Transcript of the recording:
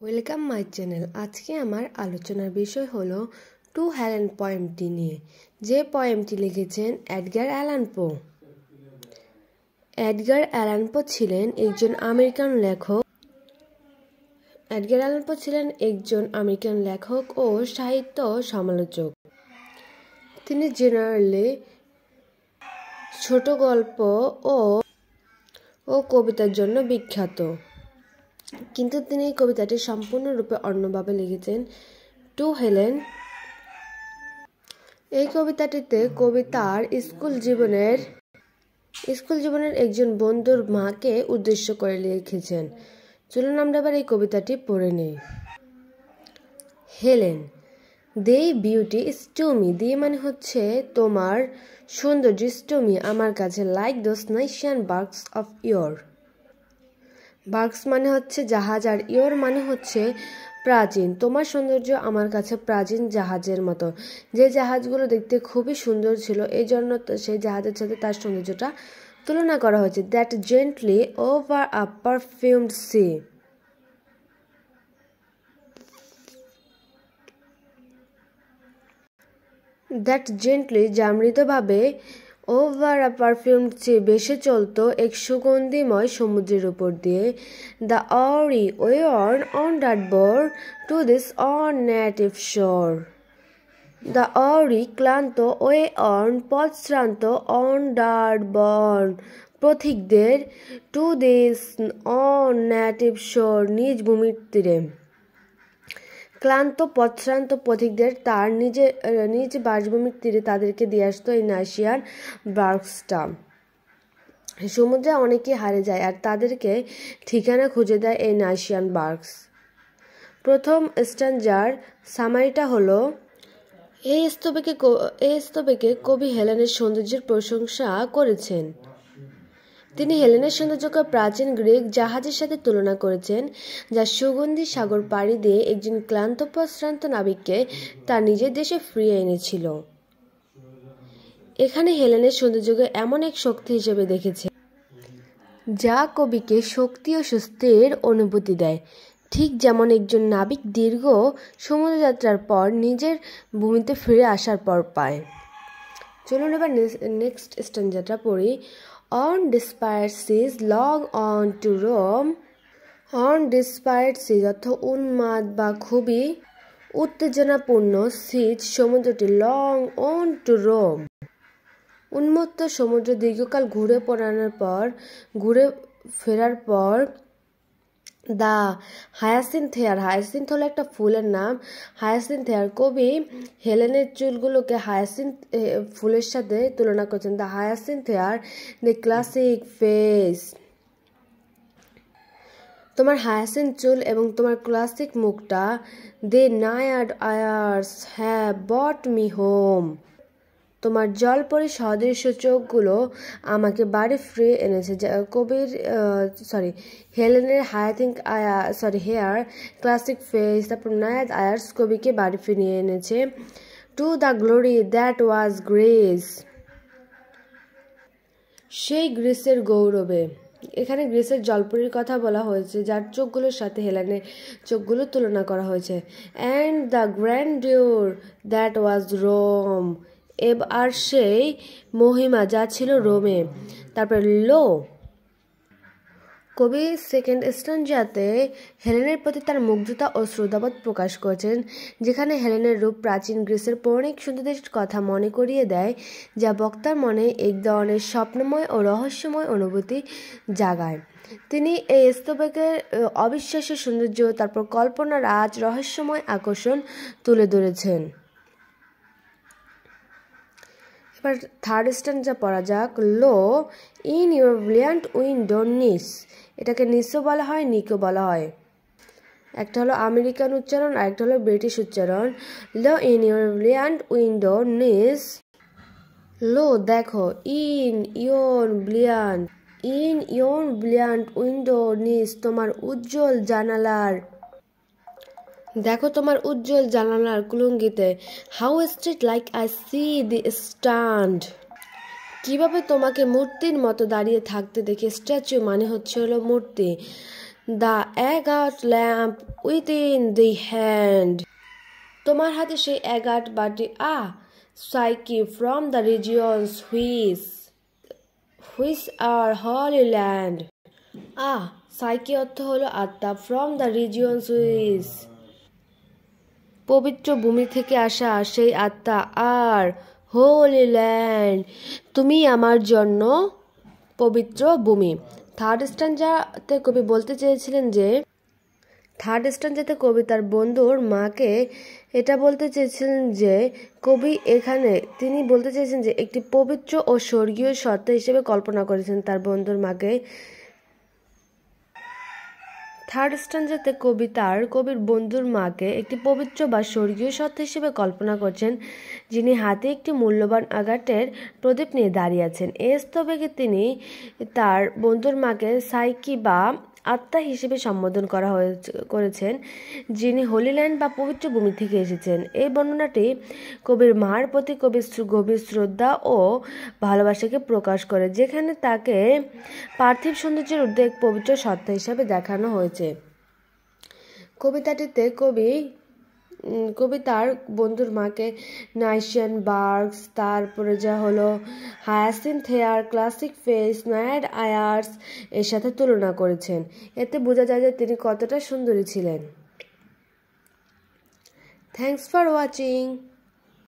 Welcome my channel. আজকে আমার আলোচনার বিষয় হলো টু হেলেন পয়েমটি নিয়ে, যে পয়েমটি লিখেছেন এডগার অ্যালান পো। এডগার অ্যালান পো ছিলেন একজন আমেরিকান লেখক। এডগার অ্যালান পো ছিলেন একজন আমেরিকান লেখক ও সাহিত্য সমালোচক। তিনি জেনারেলি ছোট গল্প ও কবিতার জন্য বিখ্যাত, কিন্তু তিনি এই কবিতাটি সম্পূর্ণরূপে অন্যভাবে লিখেছেন। টু হেলেন এই কবিতাটিতে কবি তার স্কুল জীবনের একজন বন্ধুর মাকে উদ্দেশ্য করে লিখেছেন। চলুন আমরা এবার এই কবিতাটি পড়ে নিই। Helen, thy beauty is to me, thy মানে হচ্ছে তোমার সৌন্দর্য, ইজ টু মি আমার কাছে, like those Nicean barks of your. Barks মানে হচ্ছে জাহাজ আর ইয়োর মানে হচ্ছে প্রাচীন। তোমার সৌন্দর্য আমার কাছে প্রাচীন জাহাজের মতো, যে জাহাজগুলো দেখতে খুবই সুন্দর ছিল, এই জন্য সেই জাহাজের সাথে তার সৌন্দর্যটা তুলনা করা হয়েছে। That gently over a perfumed sea, that gently যা মৃদুভাবে, ওভার আ পারফিউম চেয়ে বেশি চলত এক সুগন্ধিময় সমুদ্রের উপর দিয়ে। The weary worn on that bore to this on native shore, the weary ক্লান্ত ওয়ার্ন পথশ্রান্ত অন দ্যাট বর্ন পথিকদের, to this on native shore নিজ ভূমির তীরে। ক্লান্ত পথশ্রান্ত পথিকদের তার নিজ বাসভূমির তীরে তাদেরকে দিয়ে আসতো এই নাইশিয়ান বার্কসটা। সমুদ্রে অনেকে হারিয়ে যায় আর তাদেরকে ঠিকানা খুঁজে দেয় এই নাইশিয়ান বার্কস। প্রথম স্ট্যানজার সামারিটা হলো, এই স্তবকে কবি হেলেনের সৌন্দর্যের প্রশংসা করেছেন। তিনি হেলেনের সৌন্দর্যকে প্রাচীন গ্রিক জাহাজের সাথে তুলনা করেছেন, যা সুগন্ধি সাগর পাড়ি দিয়ে একজন ক্লান্ত প্রশ্রান্ত নাবিককে তার নিজের দেশে ফিরিয়ে এনেছিল। এখানে হেলেনের সৌন্দর্যকে এমন এক শক্তি হিসেবে দেখেছে যা কবিকে শক্তি ও স্বস্তির অনুভূতি দেয়, ঠিক যেমন একজন নাবিক দীর্ঘ সমুদ্রযাত্রার পর নিজের ভূমিতে ফিরে আসার পর পায়। চলুন এবার নেক্সট স্ট্যানজাটা পড়ি। On desperate seas, long on to roam. On desperate seas অর্থ উন্মাদ বা খুবই উত্তেজনাপূর্ণ, সিজ সমুদ্রটি, লং অন টু রোম উন্মত্ত সমুদ্র দীর্ঘকাল ঘুরে ফেরার পর। দ্য হায়াসিন্থ হেয়ার, হায়াসিন্থ হলো একটা ফুলের নাম। হায়াসিন্থ হেয়ার, কবি হেলেনের চুলগুলোকে হায়াসিন্থ ফুলের সাথে তুলনা করছেন। The hyacinth hair, the classic face, তোমার হায়াসিন্থ চুল এবং তোমার ক্লাসিক মুখটা। Thy naiad airs have brought me home, তোমার জলপরি সদৃশ্য চোখগুলো আমাকে বাড়ি ফিরিয়ে এনেছে। হেলেনের হেয়ার, ক্লাসিক ফেস, তারপর নায়াদ আয়ার্স কবিকে বাড়ি ফিরিয়ে এনেছে। To the glory that was grace, সেই গ্রিসের গৌরবে। এখানে গ্রিসের জলপরীর কথা বলা হয়েছে, যার চোখগুলোর সাথে হেলেনের চোখগুলো তুলনা করা হয়েছে। And the grandeur that was Rome, আর সেই মহিমা যা ছিল রোমে। তারপরে লো, কবি সেকেন্ড স্ট্যানজাতে হেলেনের প্রতি তার মুগ্ধতা ও শ্রদ্ধাবোধ প্রকাশ করেছেন, যেখানে হেলেনের রূপ প্রাচীন গ্রিসের পৌরাণিক সৌন্দর্যের কথা মনে করিয়ে দেয়, যা বক্তার মনে এক ধরনের স্বপ্নময় ও রহস্যময় অনুভূতি জাগায়। তিনি এই স্তবকের অবিশ্বাস্য সৌন্দর্য, তারপর কল্পনা রাজ রহস্যময় আকর্ষণ তুলে ধরেছেন। এবার থার্ড স্ট্যানজা পড়া যাক। লো ইন ইউর ব্রিলিয়ান্ট উইন্ডো নিস, এটাকে নিসও বলা হয়, নিকও বলা হয়। একটা হলো আমেরিকান উচ্চারণ আর একটা হলো ব্রিটিশ উচ্চারণ। লো ইন ইউর ব্রিলিয়ান্ট উইন্ডো নিস, লো দেখো, ইন ইয়োর ব্রিলিয়ান্ট উইন্ডো নিস তোমার উজ্জ্বল জানালার, দেখো তোমার উজ্জ্বল জানালার কুলুঙ্গিতে। How straight like I see thee stand, কিভাবে তোমাকে মূর্তির মতো দাঁড়িয়ে থাকতে দেখে। স্ট্যাচু মানে হচ্ছে হলো মূর্তি। the agate lamp within the hand. তোমার হাতে সেই অ্যাগাট বাটি Psyche from the regions which are holy land. Psyche অর্থ হলো আত্মা, from the regions which পবিত্র ভূমি থেকে আসা সেই আত্মা, আর হোলি ল্যান্ড তুমি আমার জন্য পবিত্র ভূমি। থার্ড স্ট্যান্জাতে কবি বলতে চেয়েছিলেন যে কবি তার বন্ধুর মাকে এটা বলতে চেয়েছিলেন যে তিনি বলতে চেয়েছেন যে একটি পবিত্র ও স্বর্গীয় সত্তা হিসেবে কল্পনা করেছেন তার বন্ধুর মাকে। থার্ড স্ট্যান্জাতে কবির বন্ধুর মাকে একটি পবিত্র বা স্বর্গীয় সত্তা হিসেবে কল্পনা করছেন, যিনি হাতে একটি মূল্যবান আগাটের প্রদীপ নিয়ে দাঁড়িয়ে আছেন। এই স্তবকে তিনি তার বন্ধুর মাকে সাইকি বা আত্মা হিসেবে সম্বোধন করেছেন, যিনি হোলিল্যান্ড বা পবিত্র ভূমি থেকে এসেছেন। এই বর্ণনাটি কবির মার প্রতি গভীর শ্রদ্ধা ও ভালোবাসাকে প্রকাশ করে, যেখানে তাকে পার্থিব সৌন্দর্যের ঊর্ধ্বে এক পবিত্র সত্তা হিসাবে দেখানো হয়েছে। কবিতাটিতে কবি তার বন্ধুর মাকে নাইশিয়ান বার্গস, তারপরে যা হলো hyacinth hair, classic face, mad airs এর সাথে তুলনা করেছেন। এতে বোঝা যায় যে তিনি কতটা সুন্দরী ছিলেন। Thanks for watching.